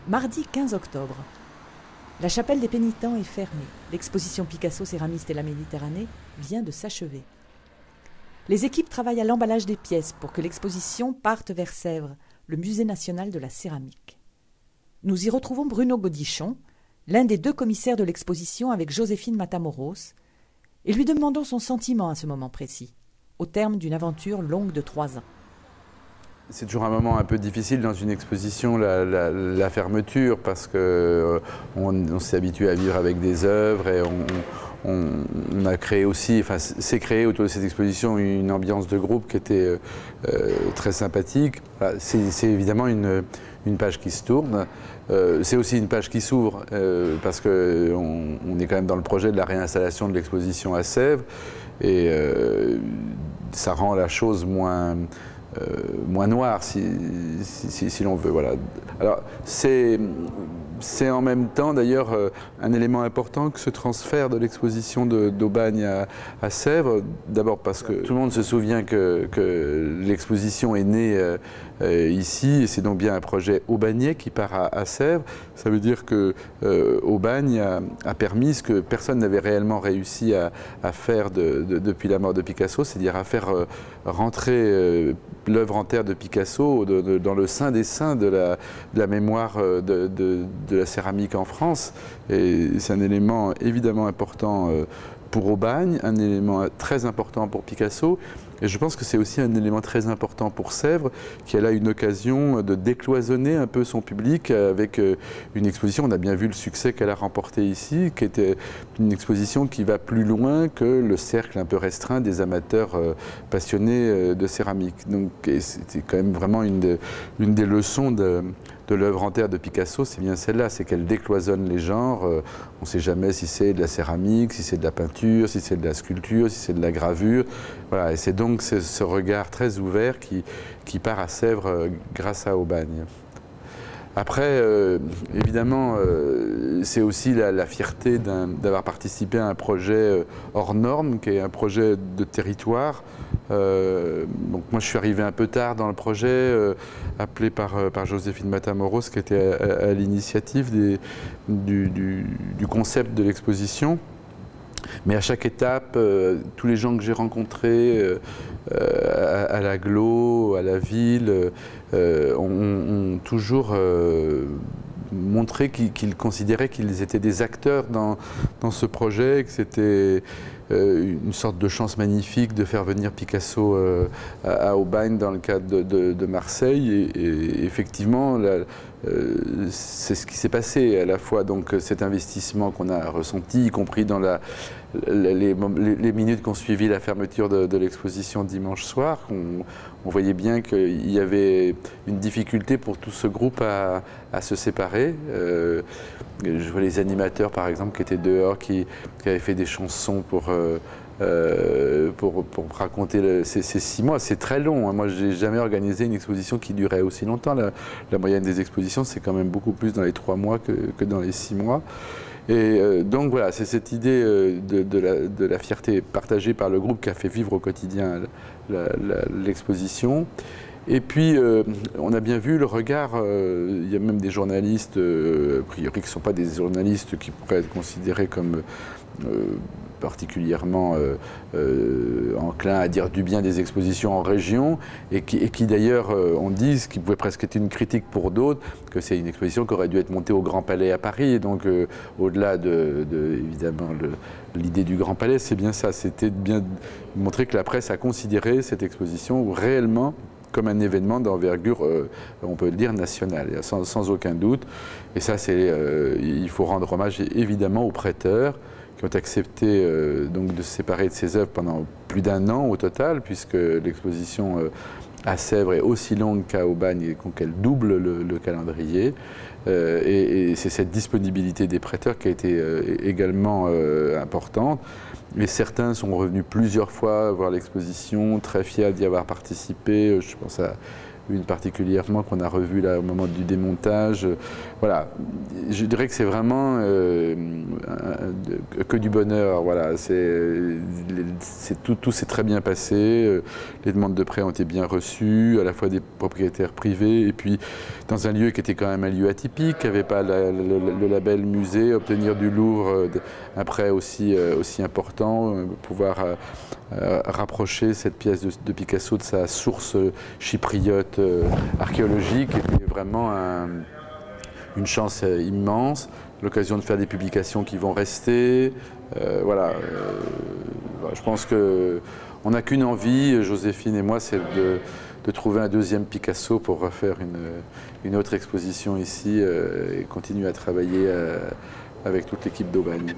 Mardi 15 octobre. La chapelle des pénitents est fermée. L'exposition Picasso, céramiste et la Méditerranée vient de s'achever. Les équipes travaillent à l'emballage des pièces pour que l'exposition parte vers Sèvres, le musée national de la céramique. Nous y retrouvons Bruno Godichon, l'un des deux commissaires de l'exposition avec Joséphine Matamoros, et lui demandons son sentiment à ce moment précis, au terme d'une aventure longue de 3 ans. C'est toujours un moment un peu difficile dans une exposition, la fermeture, parce qu'on s'est habitué à vivre avec des œuvres et on a créé aussi, enfin s'est créé autour de cette exposition une ambiance de groupe qui était très sympathique. C'est évidemment une page qui se tourne. C'est aussi une page qui s'ouvre parce qu'on est quand même dans le projet de la réinstallation de l'exposition à Sèvres et ça rend la chose moins noire si l'on veut. Voilà. Alors c'est en même temps d'ailleurs un élément important que ce transfert de l'exposition d'Aubagne à Sèvres. D'abord parce que tout le monde se souvient que l'exposition est née ici, et c'est donc bien un projet aubagnais qui part à Sèvres. Ça veut dire que Aubagne a permis ce que personne n'avait réellement réussi à faire depuis la mort de Picasso, c'est-à-dire à faire rentrer l'œuvre en terre de Picasso dans le sein des saints de la mémoire de la céramique en France. Et c'est un élément évidemment important pour Aubagne, un élément très important pour Picasso. Et je pense que c'est aussi un élément très important pour Sèvres, qui a là une occasion de décloisonner un peu son public avec une exposition. On a bien vu le succès qu'elle a remporté ici, qui était une exposition qui va plus loin que le cercle un peu restreint des amateurs passionnés de céramique. Donc c'était quand même vraiment une des leçons de l'œuvre en terre de Picasso, c'est bien celle-là, c'est qu'elle décloisonne les genres. On ne sait jamais si c'est de la céramique, si c'est de la peinture, si c'est de la sculpture, si c'est de la gravure. Voilà, et c'est donc ce regard très ouvert qui part à Sèvres grâce à Aubagne. Après, évidemment, c'est aussi la fierté d'avoir participé à un projet hors norme, qui est un projet de territoire. Donc moi, je suis arrivé un peu tard dans le projet, appelé par Joséphine Matamoros, qui était à l'initiative du concept de l'exposition. Mais à chaque étape, tous les gens que j'ai rencontrés à l'agglo, à la ville, ont toujours montré qu'ils considéraient qu'ils étaient des acteurs dans ce projet, que c'était une sorte de chance magnifique de faire venir Picasso à Aubagne dans le cadre de Marseille. Et effectivement, c'est ce qui s'est passé à la fois, donc cet investissement qu'on a ressenti, y compris dans les minutes qu'on suivit la fermeture de l'exposition dimanche soir. On voyait bien qu'il y avait une difficulté pour tout ce groupe à se séparer. Je vois les animateurs, par exemple, qui étaient dehors, qui avaient fait des chansons pour raconter ces 6 mois. C'est très long. Moi, je n'ai jamais organisé une exposition qui durait aussi longtemps. La moyenne des expositions, c'est quand même beaucoup plus dans les 3 mois que dans les 6 mois. Et donc voilà, c'est cette idée de la fierté partagée par le groupe qui a fait vivre au quotidien l'exposition. Et puis, on a bien vu le regard, il y a même des journalistes, a priori qui ne sont pas des journalistes qui pourraient être considérés comme particulièrement enclins à dire du bien des expositions en région, et qui d'ailleurs, on dit, ce qui pouvait presque être une critique pour d'autres, que c'est une exposition qui aurait dû être montée au Grand Palais à Paris. Et donc, au-delà évidemment, l'idée du Grand Palais, c'est bien ça, c'était de bien montrer que la presse a considéré cette exposition réellement comme un événement d'envergure, on peut le dire, nationale, sans aucun doute. Et ça, il faut rendre hommage évidemment aux prêteurs qui ont accepté donc de se séparer de ces œuvres pendant plus d'1 an au total, puisque l'exposition à Sèvres est aussi longue qu'à Aubagne, et qu'elle double le calendrier. Et c'est cette disponibilité des prêteurs qui a été également importante. Et certains sont revenus plusieurs fois voir l'exposition, très fiers d'y avoir participé. Je pense à une particulièrement qu'on a revue là au moment du démontage. Voilà, je dirais que c'est vraiment que du bonheur. Voilà, tout s'est très bien passé. Les demandes de prêt ont été bien reçues, à la fois des propriétaires privés et puis dans un lieu qui était quand même un lieu atypique, qui n'avait pas le label musée, obtenir du Louvre un prêt aussi important, pouvoir rapprocher cette pièce de Picasso de sa source chypriote archéologique était vraiment une chance immense, l'occasion de faire des publications qui vont rester. Voilà, je pense qu'on n'a qu'une envie, Joséphine et moi, c'est de trouver un deuxième Picasso pour refaire une autre exposition ici et continuer à travailler avec toute l'équipe d'Aubagne.